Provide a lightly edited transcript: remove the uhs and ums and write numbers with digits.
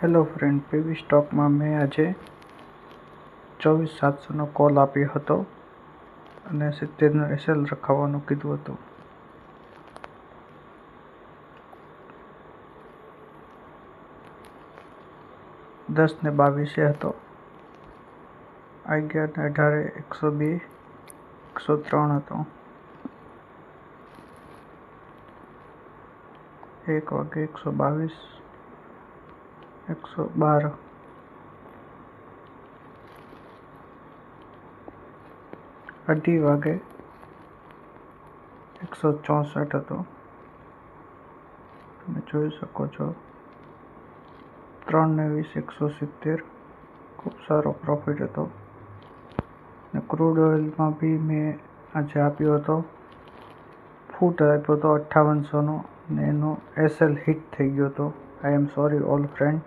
Hello friend, PV સ્ટોકમાં મેં આજે 24,700નો કોલ આપ્યો હતો અને 70નો એસએલ રખાવવાનું કીધું હતું. 10 ને 22 હતો. I 11 ને 18 102 103 હતો. 1 વાગે 122 112 2:30 વાગે 164 હતો. તમે જોઈ શકો છો. 3 ને 20 170 ખૂબ સારો પ્રોફિટ હતો. ને ક્રૂડ ઓઇલમાં બી મેં આજે આપ્યો હતો, ફૂટ આપ્યો હતો 5800નો, ને એનો એસએલ હિટ થઈ ગયો હતો. આઈ એમ સોરી ઓલ ફ્રેન્ડ.